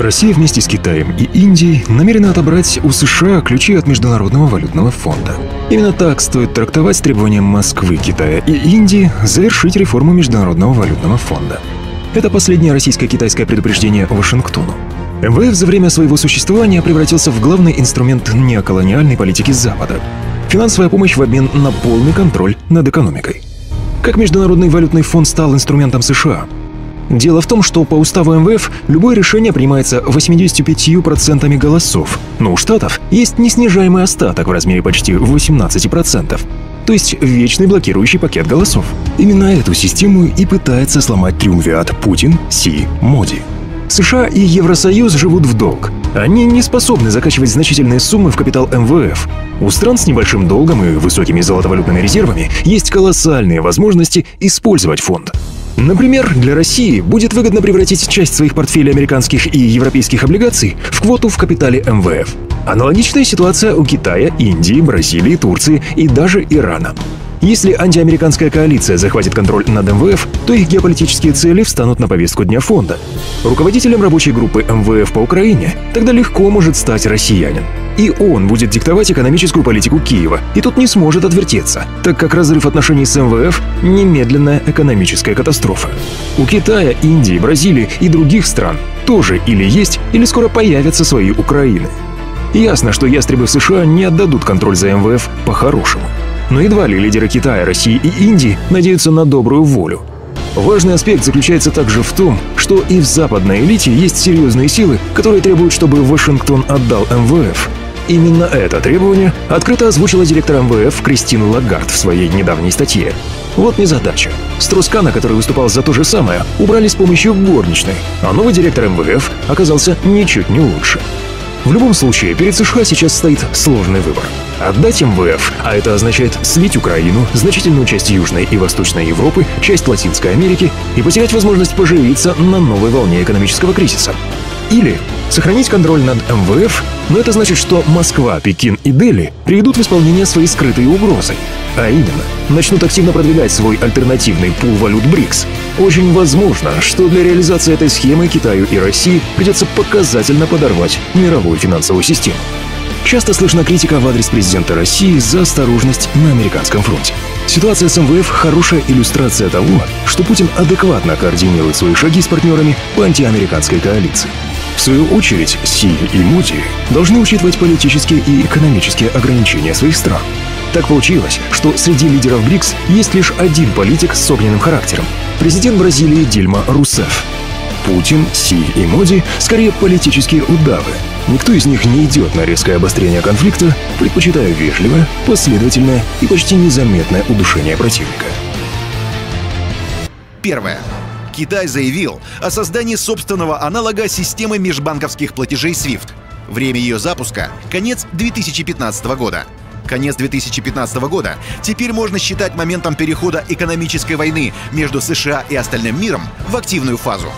Россия вместе с Китаем и Индией намерена отобрать у США ключи от Международного валютного фонда. Именно так стоит трактовать требования Москвы, Китая и Индии завершить реформу Международного валютного фонда. Это последнее российско-китайское предупреждение Вашингтону. МВФ за время своего существования превратился в главный инструмент неоколониальной политики Запада. Финансовая помощь в обмен на полный контроль над экономикой. Как Международный валютный фонд стал инструментом США? Дело в том, что по уставу МВФ любое решение принимается 85% голосов, но у Штатов есть неснижаемый остаток в размере почти 18%. То есть вечный блокирующий пакет голосов. Именно эту систему и пытается сломать триумвират Путин, Си, Моди. США и Евросоюз живут в долг. Они не способны закачивать значительные суммы в капитал МВФ. У стран с небольшим долгом и высокими золотовалютными резервами есть колоссальные возможности использовать фонд. Например, для России будет выгодно превратить часть своих портфелей американских и европейских облигаций в квоту в капитале МВФ. Аналогичная ситуация у Китая, Индии, Бразилии, Турции и даже Ирана. Если антиамериканская коалиция захватит контроль над МВФ, то их геополитические цели встанут на повестку дня фонда. Руководителем рабочей группы МВФ по Украине тогда легко может стать россиянин. И он будет диктовать экономическую политику Киева, и тут не сможет отвертеться, так как разрыв отношений с МВФ – немедленная экономическая катастрофа. У Китая, Индии, Бразилии и других стран тоже или есть, или скоро появятся свои Украины. Ясно, что ястребы в США не отдадут контроль за МВФ по-хорошему. Но едва ли лидеры Китая, России и Индии надеются на добрую волю. Важный аспект заключается также в том, что и в западной элите есть серьезные силы, которые требуют, чтобы Вашингтон отдал МВФ. Именно это требование открыто озвучила директор МВФ Кристин Лагард в своей недавней статье. Вот незадача. Строскана, который выступал за то же самое, убрали с помощью горничной, а новый директор МВФ оказался ничуть не лучше. В любом случае, перед США сейчас стоит сложный выбор. Отдать МВФ, а это означает слить Украину, значительную часть Южной и Восточной Европы, часть Латинской Америки и потерять возможность поживиться на новой волне экономического кризиса. Или сохранить контроль над МВФ, но это значит, что Москва, Пекин и Дели приведут в исполнение свои скрытые угрозы. А именно, начнут активно продвигать свой альтернативный пул валют БРИКС. Очень возможно, что для реализации этой схемы Китаю и России придется показательно подорвать мировую финансовую систему. Часто слышна критика в адрес президента России за осторожность на американском фронте. Ситуация с МВФ – хорошая иллюстрация того, что Путин адекватно координирует свои шаги с партнерами по антиамериканской коалиции. В свою очередь, Си и Моди должны учитывать политические и экономические ограничения своих стран. Так получилось, что среди лидеров БРИКС есть лишь один политик с огненным характером – президент Бразилии Дильма Русефф. Путин, Си и Моди скорее политические удавы. Никто из них не идет на резкое обострение конфликта, предпочитая вежливое, последовательное и почти незаметное удушение противника. Первое. Китай заявил о создании собственного аналога системы межбанковских платежей SWIFT. Время ее запуска – конец 2015 года. Конец 2015 года теперь можно считать моментом перехода экономической войны между США и остальным миром в активную фазу.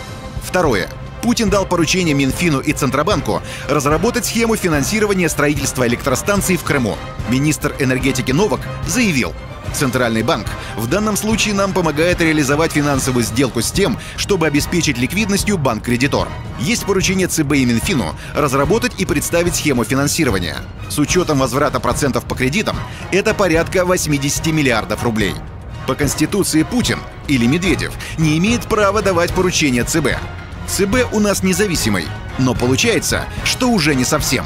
Второе. Путин дал поручение Минфину и Центробанку разработать схему финансирования строительства электростанций в Крыму. Министр энергетики Новак заявил: Центральный банк в данном случае нам помогает реализовать финансовую сделку с тем, чтобы обеспечить ликвидностью банк-кредитор. Есть поручение ЦБ и Минфину разработать и представить схему финансирования. С учетом возврата процентов по кредитам, это порядка 80 миллиардов рублей. По Конституции Путин или Медведев не имеет права давать поручения ЦБ. ЦБ у нас независимый, но получается, что уже не совсем.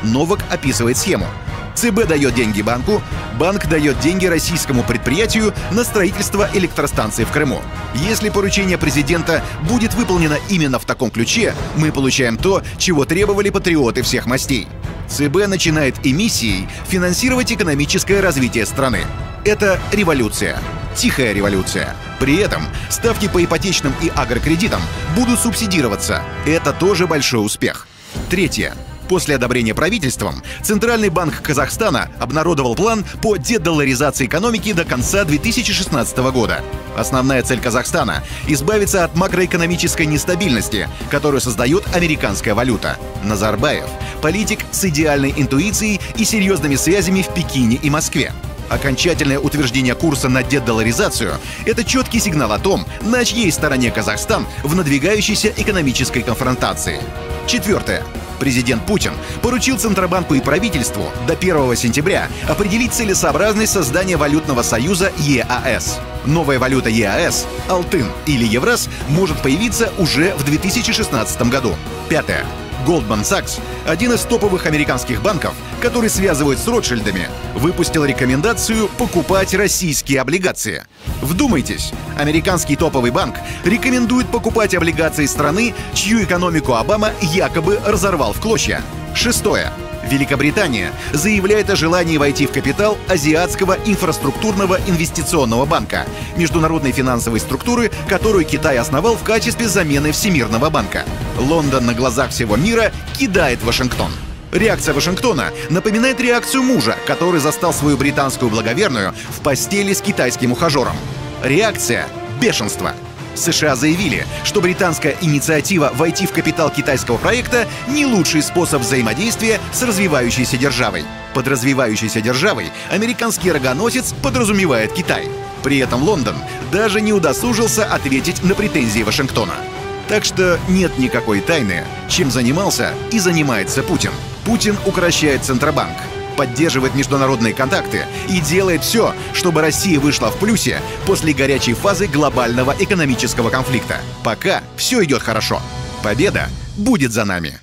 Новак описывает схему. ЦБ дает деньги банку, банк дает деньги российскому предприятию на строительство электростанции в Крыму. Если поручение президента будет выполнено именно в таком ключе, мы получаем то, чего требовали патриоты всех мастей. ЦБ начинает эмиссией финансировать экономическое развитие страны. Это революция. Тихая революция. При этом ставки по ипотечным и агрокредитам будут субсидироваться. Это тоже большой успех. Третье. После одобрения правительством Центральный банк Казахстана обнародовал план по дедолларизации экономики до конца 2016 года. Основная цель Казахстана – избавиться от макроэкономической нестабильности, которую создает американская валюта. Назарбаев – политик с идеальной интуицией и серьезными связями в Пекине и Москве. Окончательное утверждение курса на дедолларизацию – это четкий сигнал о том, на чьей стороне Казахстан в надвигающейся экономической конфронтации. Четвертое. Президент Путин поручил Центробанку и правительству до 1 сентября определить целесообразность создания валютного союза ЕАЭС. Новая валюта ЕАЭС, Алтын или Евраз, может появиться уже в 2016 году. Пятое. Goldman Sachs, один из топовых американских банков, который связывают с Ротшильдами, выпустил рекомендацию покупать российские облигации. Вдумайтесь, американский топовый банк рекомендует покупать облигации страны, чью экономику Обама якобы разорвал в клочья. Шестое. Великобритания заявляет о желании войти в капитал Азиатского инфраструктурного инвестиционного банка, международной финансовой структуры, которую Китай основал в качестве замены Всемирного банка. Лондон на глазах всего мира кидает Вашингтон. Реакция Вашингтона напоминает реакцию мужа, который застал свою британскую благоверную в постели с китайским ухажером. Реакция – бешенство. США заявили, что британская инициатива войти в капитал китайского проекта не лучший способ взаимодействия с развивающейся державой. Под развивающейся державой американский рогоносец подразумевает Китай. При этом Лондон даже не удосужился ответить на претензии Вашингтона. Так что нет никакой тайны, чем занимался и занимается Путин. Путин укрощает Центробанк, поддерживает международные контакты и делает все, чтобы Россия вышла в плюсе после горячей фазы глобального экономического конфликта. Пока все идет хорошо. Победа будет за нами.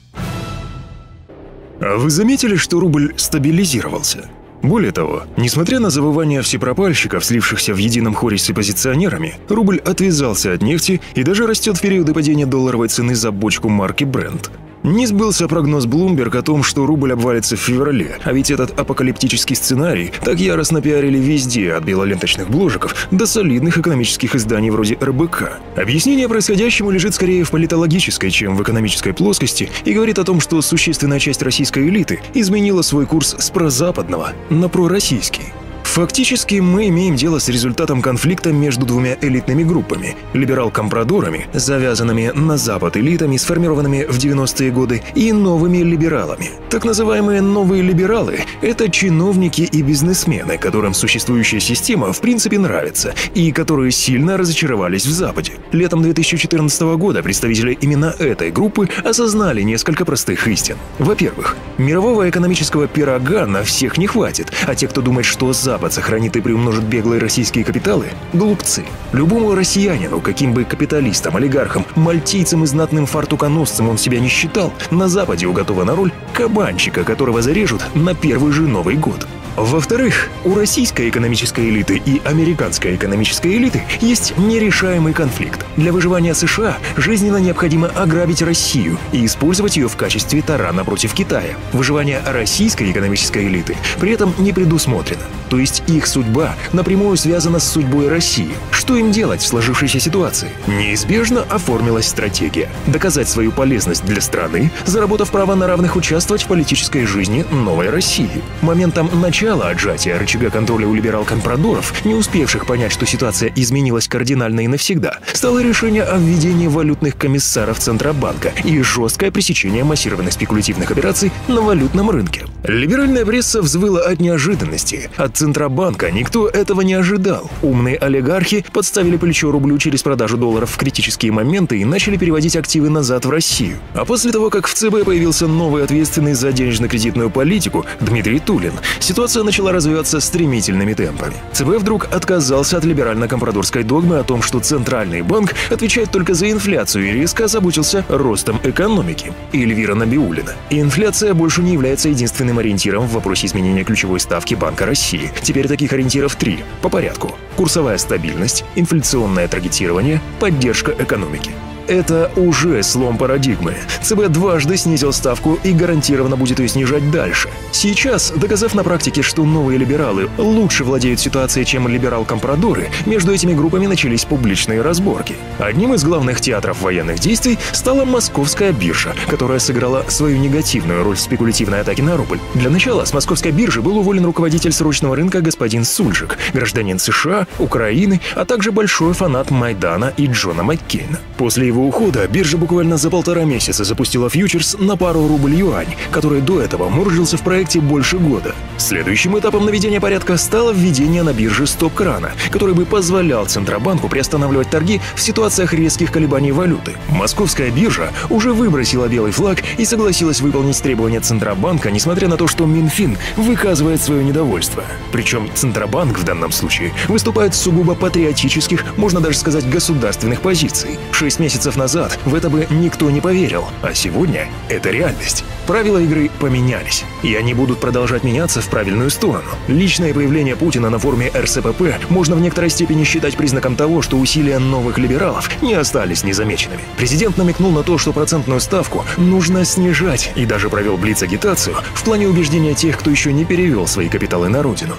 А вы заметили, что рубль стабилизировался? Более того, несмотря на завывания всепропальщиков, слившихся в едином хоре с оппозиционерами, рубль отвязался от нефти и даже растет в периоды падения долларовой цены за бочку марки Brent. Не сбылся прогноз Bloomberg о том, что рубль обвалится в феврале, а ведь этот апокалиптический сценарий так яростно пиарили везде, от белоленточных бложиков до солидных экономических изданий вроде РБК. Объяснение происходящему лежит скорее в политологической, чем в экономической плоскости, и говорит о том, что существенная часть российской элиты изменила свой курс с прозападного на пророссийский. Фактически мы имеем дело с результатом конфликта между двумя элитными группами – либерал-компрадорами, завязанными на Запад элитами, сформированными в 90-е годы, и новыми либералами. Так называемые новые либералы – это чиновники и бизнесмены, которым существующая система в принципе нравится, и которые сильно разочаровались в Западе. Летом 2014 года представители именно этой группы осознали несколько простых истин. Во-первых, мирового экономического пирога на всех не хватит, а те, кто думает, что Запад сохранит и приумножит беглые российские капиталы – глупцы. Любому россиянину, каким бы капиталистом, олигархом, мальтийцем и знатным фартуконосцем он себя не считал, на Западе уготована роль кабанчика, которого зарежут на первый же Новый год. Во-вторых, у российской экономической элиты и американской экономической элиты есть нерешаемый конфликт. Для выживания США жизненно необходимо ограбить Россию и использовать ее в качестве тарана против Китая. Выживание российской экономической элиты при этом не предусмотрено. То есть их судьба напрямую связана с судьбой России. Что им делать в сложившейся ситуации? Неизбежно оформилась стратегия – доказать свою полезность для страны, заработав право на равных участвовать в политической жизни новой России. Моментом начала отжатия рычага контроля у либерал-компрадоров, не успевших понять, что ситуация изменилась кардинально и навсегда, стало решение о введении валютных комиссаров Центробанка и жесткое пресечение массированных спекулятивных операций на валютном рынке. Либеральная пресса взвыла от неожиданности. От Центробанка никто этого не ожидал. Умные олигархи подставили плечо рублю через продажу долларов в критические моменты и начали переводить активы назад в Россию. А после того, как в ЦБ появился новый ответственный за денежно-кредитную политику Дмитрий Тулин, ситуация начала развиваться стремительными темпами. ЦБ вдруг отказался от либерально-компрадорской догмы о том, что Центральный банк отвечает только за инфляцию, и резко озаботился ростом экономики. Эльвира Набиуллина. Инфляция больше не является единственным ориентиром в вопросе изменения ключевой ставки Банка России. Теперь таких ориентиров 3. По порядку. Курсовая стабильность, инфляционное таргетирование, поддержка экономики. Это уже слом парадигмы. ЦБ дважды снизил ставку и гарантированно будет ее снижать дальше. Сейчас, доказав на практике, что новые либералы лучше владеют ситуацией, чем либерал-компрадоры, между этими группами начались публичные разборки. Одним из главных театров военных действий стала Московская биржа, которая сыграла свою негативную роль в спекулятивной атаке на рубль. Для начала с Московской биржи был уволен руководитель срочного рынка господин Сульжик, гражданин США, Украины, а также большой фанат Майдана и Джона Маккейна. После его ухода биржа буквально за 1,5 месяца запустила фьючерс на пару рубль-юань, который до этого мурыжился в проекте больше года. Следующим этапом наведения порядка стало введение на бирже стоп-крана, который бы позволял Центробанку приостанавливать торги в ситуациях резких колебаний валюты. Московская биржа уже выбросила белый флаг и согласилась выполнить требования Центробанка, несмотря на то, что Минфин выказывает свое недовольство. Причем Центробанк в данном случае выступает с сугубо патриотических, можно даже сказать, государственных позиций. 6 месяцев назад в это бы никто не поверил, а сегодня это реальность. Правила игры поменялись, и они будут продолжать меняться в правильную сторону. Личное появление Путина на форуме РСПП можно в некоторой степени считать признаком того, что усилия новых либералов не остались незамеченными. Президент намекнул на то, что процентную ставку нужно снижать, и даже провел блиц-агитацию в плане убеждения тех, кто еще не перевел свои капиталы на родину.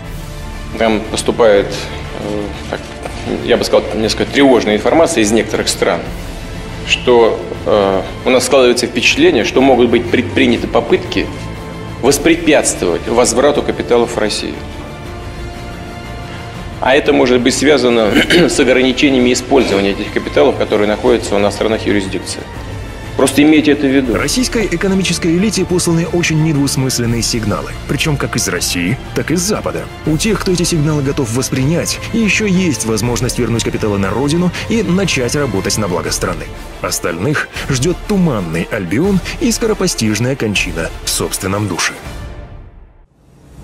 Там поступает, я бы сказал, несколько тревожная информация из некоторых стран, что у нас складывается впечатление, что могут быть предприняты попытки воспрепятствовать возврату капиталов в Россию. А это может быть связано с ограничениями использования этих капиталов, которые находятся в иностранных юрисдикциях. Просто имейте это в виду. Российской экономической элите посланы очень недвусмысленные сигналы, причем как из России, так и из Запада. У тех, кто эти сигналы готов воспринять, еще есть возможность вернуть капиталы на родину и начать работать на благо страны. Остальных ждет туманный Альбион и скоропостижная кончина в собственном душе.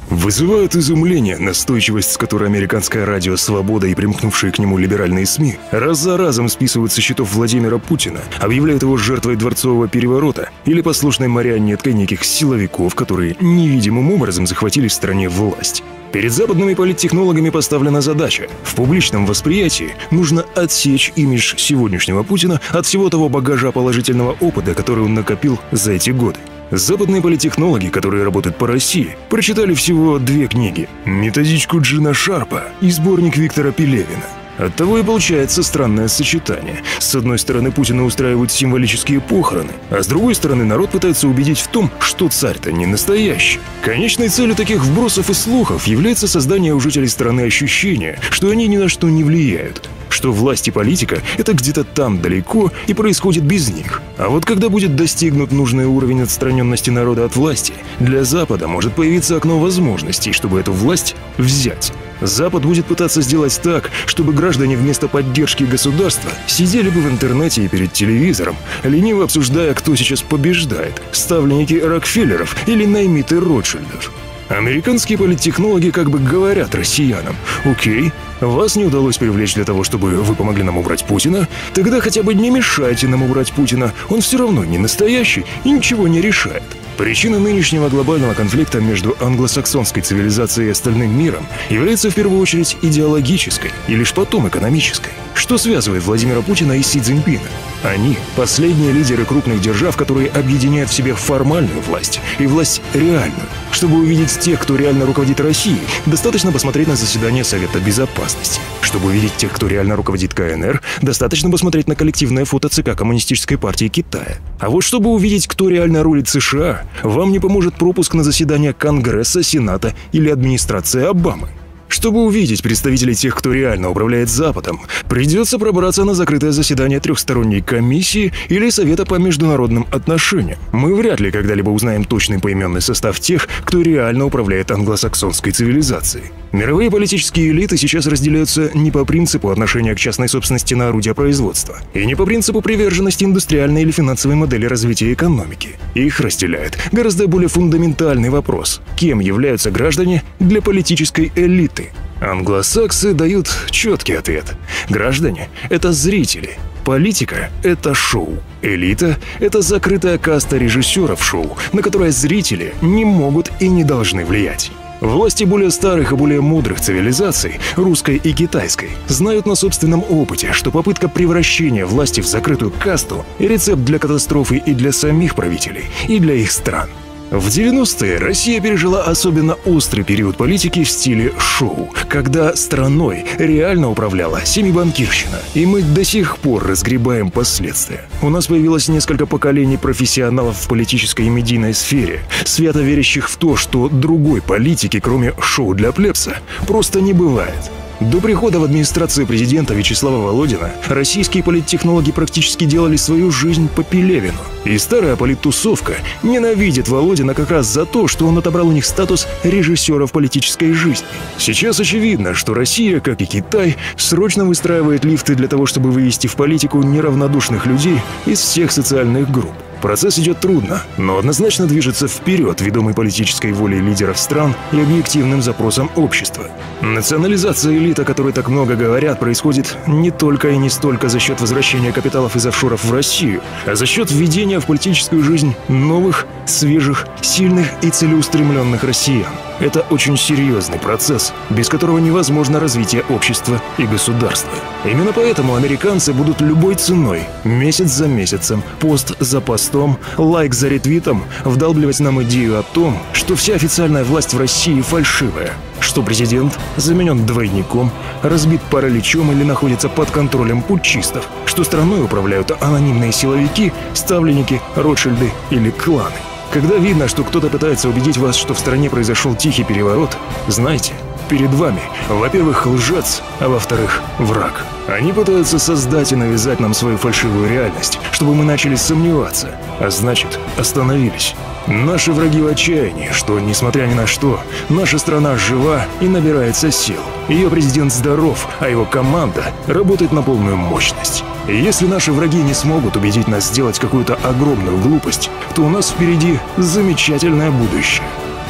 Вызывает изумление настойчивость, с которой американское радио «Свобода» и примкнувшие к нему либеральные СМИ раз за разом списывают со счетов Владимира Путина, объявляют его жертвой дворцового переворота или послушной марионеткой неких силовиков, которые невидимым образом захватили в стране власть. Перед западными политтехнологами поставлена задача. В публичном восприятии нужно отсечь имидж сегодняшнего Путина от всего того багажа положительного опыта, который он накопил за эти годы. Западные политтехнологи, которые работают по России, прочитали всего 2 книги – «Методичку Джина Шарпа» и сборник Виктора Пелевина. Оттого и получается странное сочетание. С одной стороны, Путина устраивают символические похороны, а с другой стороны, народ пытается убедить в том, что царь-то не настоящий. Конечной целью таких вбросов и слухов является создание у жителей страны ощущения, что они ни на что не влияют, что власть и политика – это где-то там далеко и происходит без них. А вот когда будет достигнут нужный уровень отстраненности народа от власти, для Запада может появиться окно возможностей, чтобы эту власть взять. Запад будет пытаться сделать так, чтобы граждане вместо поддержки государства сидели бы в интернете и перед телевизором, лениво обсуждая, кто сейчас побеждает – ставленники Рокфеллеров или наймиты Ротшильдов. Американские политтехнологи как бы говорят россиянам: «Окей, вас не удалось привлечь для того, чтобы вы помогли нам убрать Путина, тогда хотя бы не мешайте нам убрать Путина, он все равно не настоящий и ничего не решает». Причина нынешнего глобального конфликта между англосаксонской цивилизацией и остальным миром является в первую очередь идеологической и лишь потом экономической. Что связывает Владимира Путина и Си Цзиньпина? Они – последние лидеры крупных держав, которые объединяют в себе формальную власть и власть реальную. Чтобы увидеть тех, кто реально руководит Россией, достаточно посмотреть на заседание Совета Безопасности. Чтобы увидеть тех, кто реально руководит КНР, достаточно посмотреть на коллективное фото ЦК Коммунистической партии Китая. А вот чтобы увидеть, кто реально рулит США, вам не поможет пропуск на заседание Конгресса, Сената или администрации Обамы. Чтобы увидеть представителей тех, кто реально управляет Западом, придется пробраться на закрытое заседание трехсторонней комиссии или Совета по международным отношениям. Мы вряд ли когда-либо узнаем точный поименный состав тех, кто реально управляет англосаксонской цивилизацией. Мировые политические элиты сейчас разделяются не по принципу отношения к частной собственности на орудия производства и не по принципу приверженности индустриальной или финансовой модели развития экономики. Их разделяет гораздо более фундаментальный вопрос: кем являются граждане для политической элиты? Англосаксы дают четкий ответ. Граждане – это зрители. Политика – это шоу. Элита – это закрытая каста режиссеров шоу, на которое зрители не могут и не должны влиять. Власти более старых и более мудрых цивилизаций, русской и китайской, знают на собственном опыте, что попытка превращения власти в закрытую касту – рецепт для катастрофы и для самих правителей, и для их стран. В 90-е Россия пережила особенно острый период политики в стиле шоу, когда страной реально управляла семибанкирщина. И мы до сих пор разгребаем последствия. У нас появилось несколько поколений профессионалов в политической и медийной сфере, свято верящих в то, что другой политики, кроме шоу для плебса, просто не бывает. До прихода в администрацию президента Вячеслава Володина российские политтехнологи практически делали свою жизнь по Пелевину. И старая политтусовка ненавидит Володина как раз за то, что он отобрал у них статус режиссера в политической жизни. Сейчас очевидно, что Россия, как и Китай, срочно выстраивает лифты для того, чтобы вывести в политику неравнодушных людей из всех социальных групп. Процесс идет трудно, но однозначно движется вперед, ведомый политической волей лидеров стран и объективным запросом общества. Национализация элит, о которой так много говорят, происходит не только и не столько за счет возвращения капиталов из офшоров в Россию, а за счет введения в политическую жизнь новых, свежих, сильных и целеустремленных россиян. Это очень серьезный процесс, без которого невозможно развитие общества и государства. Именно поэтому американцы будут любой ценой, месяц за месяцем, пост за постом, лайк за ретвитом, вдалбливать нам идею о том, что вся официальная власть в России фальшивая, что президент заменен двойником, разбит параличом или находится под контролем путчистов, что страной управляют анонимные силовики, ставленники, Ротшильды или кланы. Когда видно, что кто-то пытается убедить вас, что в стране произошел тихий переворот, знайте, перед вами, во-первых, лжец, а во-вторых, враг. Они пытаются создать и навязать нам свою фальшивую реальность, чтобы мы начали сомневаться, а значит, остановились. Наши враги в отчаянии, что, несмотря ни на что, наша страна жива и набирается сил. Ее президент здоров, а его команда работает на полную мощность. И если наши враги не смогут убедить нас сделать какую-то огромную глупость, то у нас впереди замечательное будущее.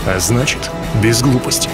А значит, без глупостей.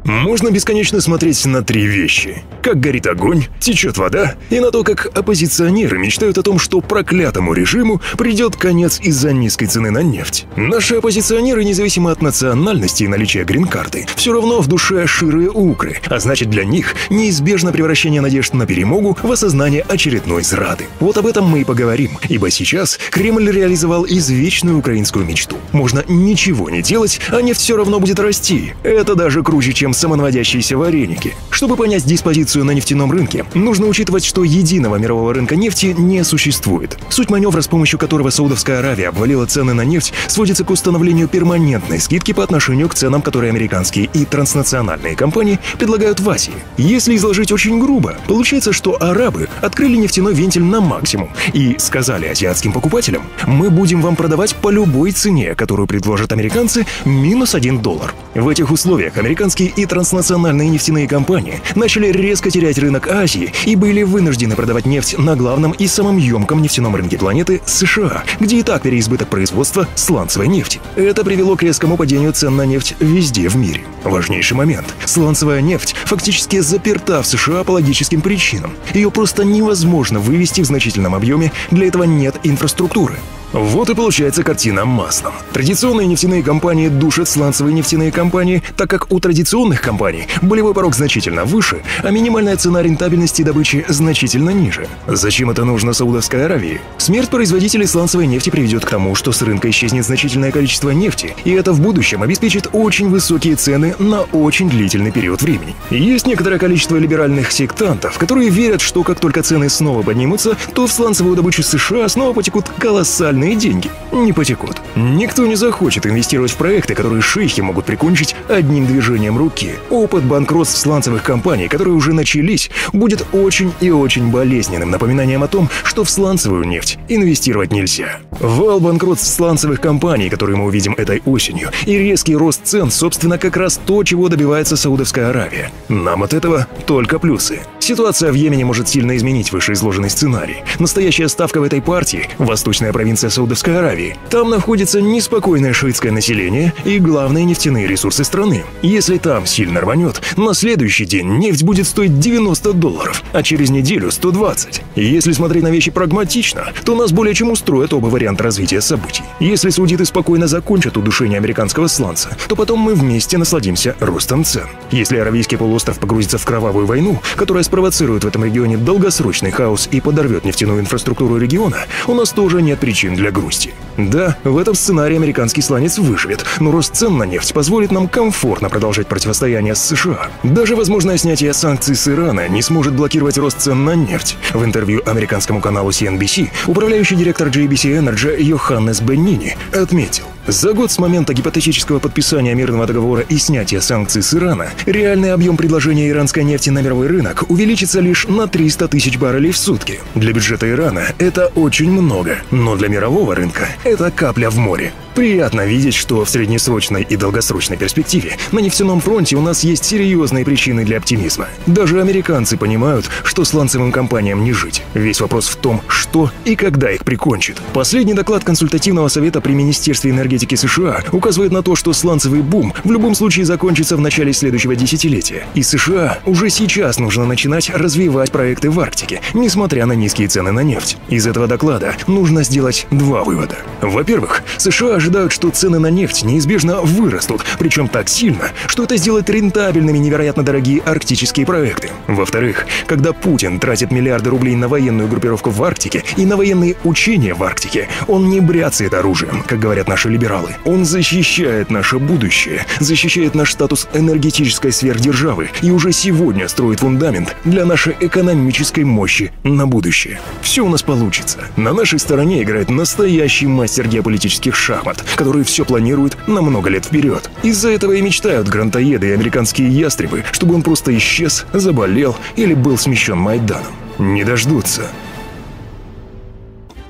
Можно бесконечно смотреть на три вещи: как горит огонь, течет вода, и на то, как оппозиционеры мечтают о том, что проклятому режиму придет конец из-за низкой цены на нефть. Наши оппозиционеры, независимо от национальности и наличия грин-карты, все равно в душе ширые укры, а значит, для них неизбежно превращение надежд на перемогу в осознание очередной зрады. Вот об этом мы и поговорим, ибо сейчас Кремль реализовал извечную украинскую мечту. Можно ничего не делать, а нефть все равно будет расти. Это даже круче, чем самонаводящиеся вареники. Чтобы понять диспозицию на нефтяном рынке, нужно учитывать, что единого мирового рынка нефти не существует. Суть маневра, с помощью которого Саудовская Аравия обвалила цены на нефть, сводится к установлению перманентной скидки по отношению к ценам, которые американские и транснациональные компании предлагают в Азии. Если изложить очень грубо, получается, что арабы открыли нефтяной вентиль на максимум и сказали азиатским покупателям: мы будем вам продавать по любой цене, которую предложат американцы, минус $1. В этих условиях американские и транснациональные нефтяные компании начали резко терять рынок Азии и были вынуждены продавать нефть на главном и самом емком нефтяном рынке планеты США, где и так переизбыток производства сланцевой нефти. Это привело к резкому падению цен на нефть везде в мире. Важнейший момент: сланцевая нефть фактически заперта в США по логическим причинам. Ее просто невозможно вывести в значительном объеме, для этого нет инфраструктуры. Вот и получается картина маслом. Традиционные нефтяные компании душат сланцевые нефтяные компании, так как у традиционных компаний болевой порог значительно выше, а минимальная цена рентабельности добычи значительно ниже. Зачем это нужно Саудовской Аравии? Смерть производителей сланцевой нефти приведет к тому, что с рынка исчезнет значительное количество нефти, и это в будущем обеспечит очень высокие цены на очень длительный период времени. Есть некоторое количество либеральных сектантов, которые верят, что как только цены снова поднимутся, то в сланцевую добычу США снова потекут колоссальные деньги. Не потекут. Никто не захочет инвестировать в проекты, которые шейхи могут прикончить одним движением руки. Опыт банкротств сланцевых компаний, которые уже начались, будет очень и очень болезненным напоминанием о том, что в сланцевую нефть инвестировать нельзя. Вал банкротств сланцевых компаний, которые мы увидим этой осенью, и резкий рост цен, собственно, как раз то, чего добивается Саудовская Аравия. Нам от этого только плюсы. Ситуация в Йемене может сильно изменить вышеизложенный сценарий. Настоящая ставка в этой партии – восточная провинция Саудовской Аравии. Там находится неспокойное шиитское население и главные нефтяные ресурсы страны. Если там сильно рванет, на следующий день нефть будет стоить $90, а через неделю 120. И если смотреть на вещи прагматично, то нас более чем устроит оба варианта развития событий. Если саудиты спокойно закончат удушение американского сланца, то потом мы вместе насладимся ростом цен. Если Аравийский полуостров погрузится в кровавую войну, которая спровоцирует в этом регионе долгосрочный хаос и подорвет нефтяную инфраструктуру региона, у нас тоже нет причин для грусти. Да, в этом сценарии американский сланец выживет, но рост цен на нефть позволит нам комфортно продолжать противостояние с США. Даже возможное снятие санкций с Ирана не сможет блокировать рост цен на нефть. В интервью американскому каналу CNBC управляющий директор JBC Energy Йоханнес Беннини отметил: За год с момента гипотетического подписания мирного договора и снятия санкций с Ирана реальный объем предложения иранской нефти на мировой рынок увеличится лишь на 300 тысяч баррелей в сутки. Для бюджета Ирана это очень много, но для мирового рынка это капля в море. Приятно видеть, что в среднесрочной и долгосрочной перспективе на нефтяном фронте у нас есть серьезные причины для оптимизма. Даже американцы понимают, что сланцевым компаниям не жить. Весь вопрос в том, что и когда их прикончит. Последний доклад консультативного совета при Министерстве энергетики США указывает на то, что сланцевый бум в любом случае закончится в начале следующего десятилетия. И США уже сейчас нужно начинать развивать проекты в Арктике, несмотря на низкие цены на нефть. Из этого доклада нужно сделать два вывода. Во-первых, США ожидают, что цены на нефть неизбежно вырастут, причем так сильно, что это сделает рентабельными невероятно дорогие арктические проекты. Во-вторых, когда Путин тратит миллиарды рублей на военную группировку в Арктике и на военные учения в Арктике, он не бряцает оружием, как говорят наши либералы. Он защищает наше будущее, защищает наш статус энергетической сверхдержавы и уже сегодня строит фундамент для нашей экономической мощи на будущее. Все у нас получится. На нашей стороне играет настоящий мастер геополитических шахмат, который все планирует на много лет вперед. Из-за этого и мечтают грантоеды и американские ястребы, чтобы он просто исчез, заболел или был смещен Майданом. Не дождутся.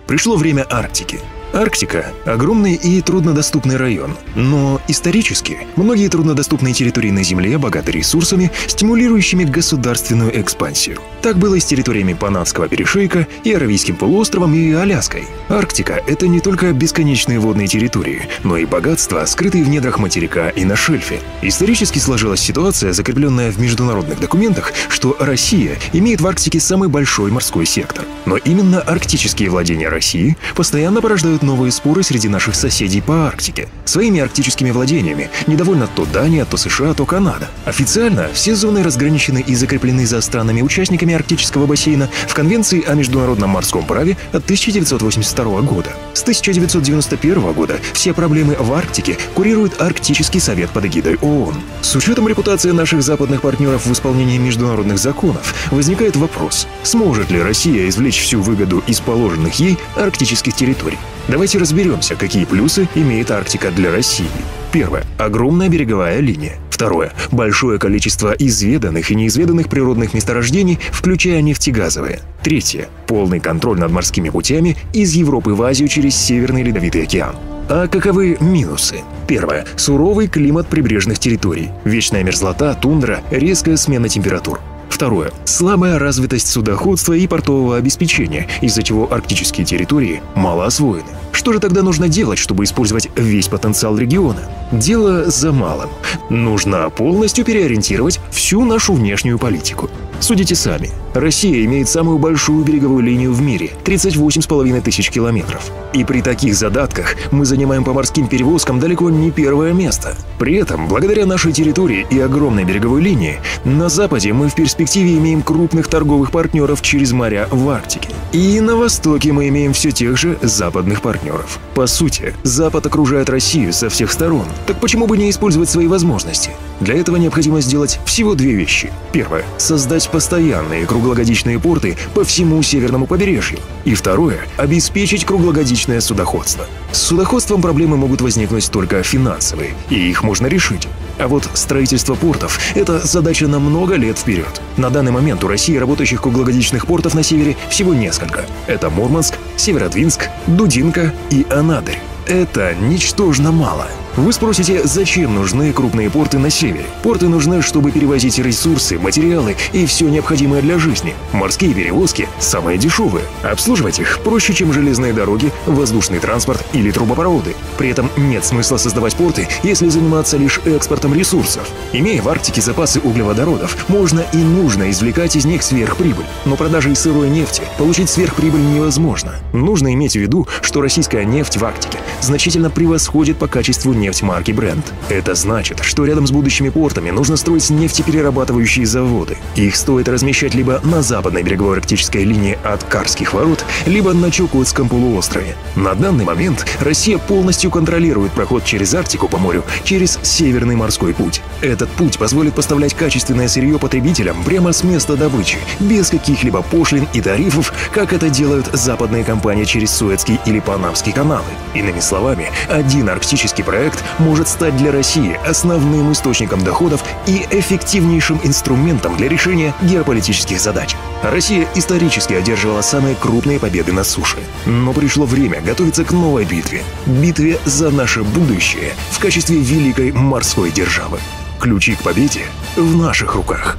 Пришло время Арктики. Арктика – огромный и труднодоступный район, но исторически многие труднодоступные территории на Земле богаты ресурсами, стимулирующими государственную экспансию. Так было и с территориями Панамского перешейка, и Аравийским полуостровом, и Аляской. Арктика – это не только бесконечные водные территории, но и богатства, скрытые в недрах материка и на шельфе. Исторически сложилась ситуация, закрепленная в международных документах, что Россия имеет в Арктике самый большой морской сектор. Но именно арктические владения России постоянно порождают новые споры среди наших соседей по Арктике. Своими арктическими владениями недовольна то Дания, то США, то Канада. Официально все зоны разграничены и закреплены за странами-участниками Арктического бассейна в Конвенции о международном морском праве от 1982 года. С 1991 года все проблемы в Арктике курирует Арктический совет под эгидой ООН. С учетом репутации наших западных партнеров в исполнении международных законов, возникает вопрос, сможет ли Россия извлечь всю выгоду из положенных ей арктических территорий. Давайте разберемся, какие плюсы имеет Арктика для России. Первое. Огромная береговая линия. Второе. Большое количество изведанных и неизведанных природных месторождений, включая нефтегазовые. Третье. Полный контроль над морскими путями из Европы в Азию через Северный Ледовитый океан. А каковы минусы? Первое. Суровый климат прибрежных территорий. Вечная мерзлота, тундра, резкая смена температур. Второе. Слабая развитость судоходства и портового обеспечения, из-за чего арктические территории мало освоены. Что же тогда нужно делать, чтобы использовать весь потенциал региона? Дело за малым. Нужно полностью переориентировать всю нашу внешнюю политику. Судите сами. Россия имеет самую большую береговую линию в мире – 38,5 тысяч километров. И при таких задатках мы занимаем по морским перевозкам далеко не первое место. При этом, благодаря нашей территории и огромной береговой линии, на Западе мы в перспективе имеем крупных торговых партнеров через моря в Арктике. И на Востоке мы имеем все тех же западных партнеров. По сути, Запад окружает Россию со всех сторон. Так почему бы не использовать свои возможности? Для этого необходимо сделать всего две вещи. Первое – создать постоянные круглогодичные порты по всему северному побережью. И второе – обеспечить круглогодичное судоходство. С судоходством проблемы могут возникнуть только финансовые, и их можно решить. А вот строительство портов – это задача на много лет вперед. На данный момент у России работающих круглогодичных портов на севере всего несколько. Это Мурманск, Северодвинск, Дудинка и Анадырь. Это ничтожно мало. Вы спросите, зачем нужны крупные порты на севере? Порты нужны, чтобы перевозить ресурсы, материалы и все необходимое для жизни. Морские перевозки самые дешевые. Обслуживать их проще, чем железные дороги, воздушный транспорт или трубопроводы. При этом нет смысла создавать порты, если заниматься лишь экспортом ресурсов. Имея в Арктике запасы углеводородов, можно и нужно извлекать из них сверхприбыль. Но продажей сырой нефти получить сверхприбыль невозможно. Нужно иметь в виду, что российская нефть в Арктике значительно превосходит по качеству нефть марки Brent. Это значит, что рядом с будущими портами нужно строить нефтеперерабатывающие заводы. Их стоит размещать либо на западной береговой арктической линии от Карских ворот, либо на Чукотском полуострове. На данный момент Россия полностью контролирует проход через Арктику по морю через Северный морской путь. Этот путь позволит поставлять качественное сырье потребителям прямо с места добычи, без каких-либо пошлин и тарифов, как это делают западные компании через Суэцкий или Панамский каналы. Иными словами, словами, один арктический проект может стать для России основным источником доходов и эффективнейшим инструментом для решения геополитических задач. Россия исторически одерживала самые крупные победы на суше. Но пришло время готовиться к новой битве. Битве за наше будущее в качестве великой морской державы. Ключи к победе в наших руках.